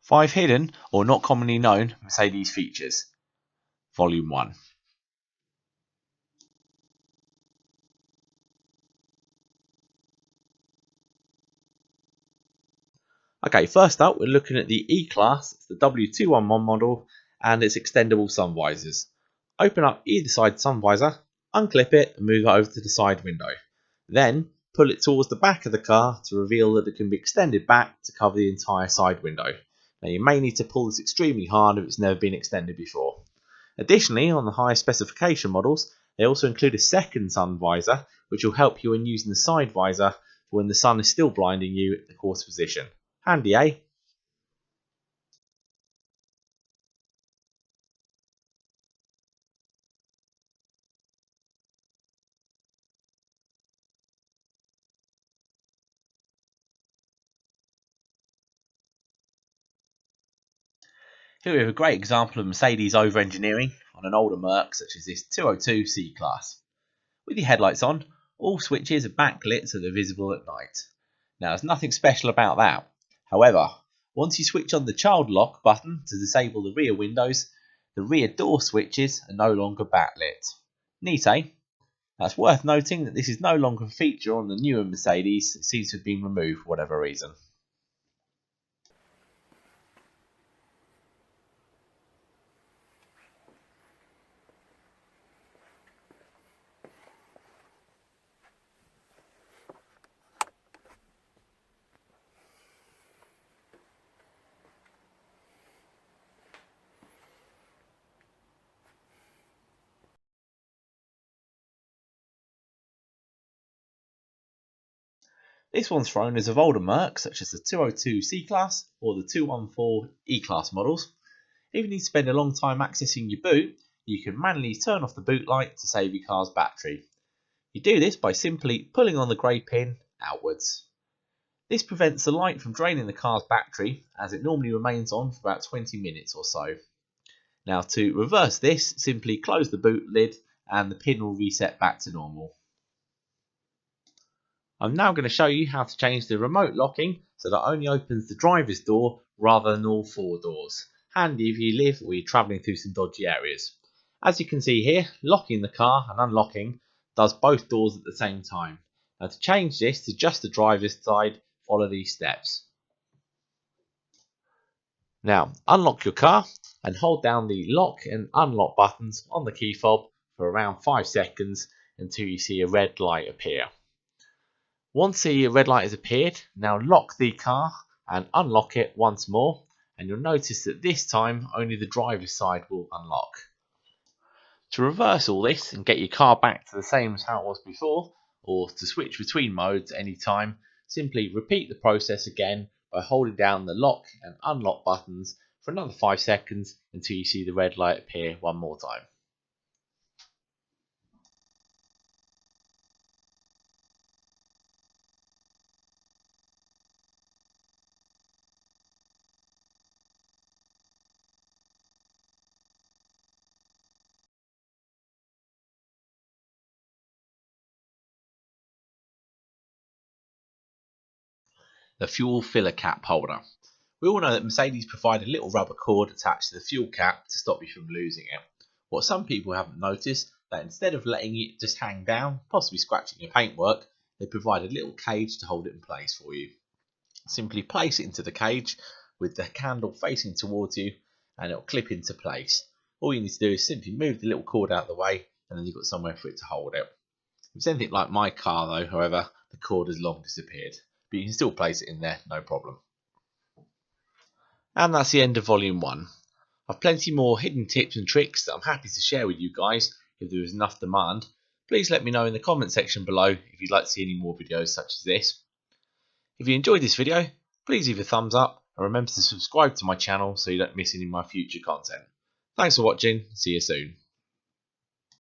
5 hidden or not commonly known Mercedes features. Volume 1. Okay, first up we're looking at the E-Class, it's the W211 model and its extendable sunvisors. Open up either side sun visor, unclip it and move it over to the side window. Then pull it towards the back of the car to reveal that it can be extended back to cover the entire side window. Now you may need to pull this extremely hard if it's never been extended before. Additionally, on the higher specification models, they also include a second sun visor, which will help you when using the side visor for when the sun is still blinding you at the quarter position. Handy, eh? Here we have a great example of Mercedes over-engineering on an older Merc such as this 202 C-Class. With your headlights on, all switches are backlit so they're visible at night. Now there's nothing special about that. However, once you switch on the child lock button to disable the rear windows, the rear door switches are no longer backlit. Neat, eh? Now it's worth noting that this is no longer a feature on the newer Mercedes, it seems to have been removed for whatever reason. This one's for owners of older Mercs such as the 202 C-Class or the 214 E-Class models. If you need to spend a long time accessing your boot, you can manually turn off the boot light to save your car's battery. You do this by simply pulling on the grey pin outwards. This prevents the light from draining the car's battery as it normally remains on for about 20 minutes or so. Now to reverse this, simply close the boot lid and the pin will reset back to normal. I'm now going to show you how to change the remote locking so that it only opens the driver's door rather than all four doors. Handy if you live or you're travelling through some dodgy areas. As you can see here, locking the car and unlocking does both doors at the same time. Now to change this to just the driver's side, follow these steps. Now unlock your car and hold down the lock and unlock buttons on the key fob for around 5 seconds until you see a red light appear. Once the red light has appeared, now lock the car and unlock it once more, and you'll notice that this time only the driver's side will unlock. To reverse all this and get your car back to the same as how it was before, or to switch between modes any time, simply repeat the process again by holding down the lock and unlock buttons for another 5 seconds until you see the red light appear one more time. The fuel filler cap holder. We all know that Mercedes provide a little rubber cord attached to the fuel cap to stop you from losing it. What some people haven't noticed, that instead of letting it just hang down, possibly scratching your paintwork, they provide a little cage to hold it in place for you. Simply place it into the cage with the handle facing towards you and it will clip into place. All you need to do is simply move the little cord out of the way and then you've got somewhere for it to hold it. If it's anything like my car though, however, the cord has long disappeared. But you can still place it in there, no problem. And that's the end of volume 1. I've plenty more hidden tips and tricks that I'm happy to share with you guys if there is enough demand. Please let me know in the comment section below if you'd like to see any more videos such as this. If you enjoyed this video, please leave a thumbs up and remember to subscribe to my channel so you don't miss any of my future content. Thanks for watching, see you soon.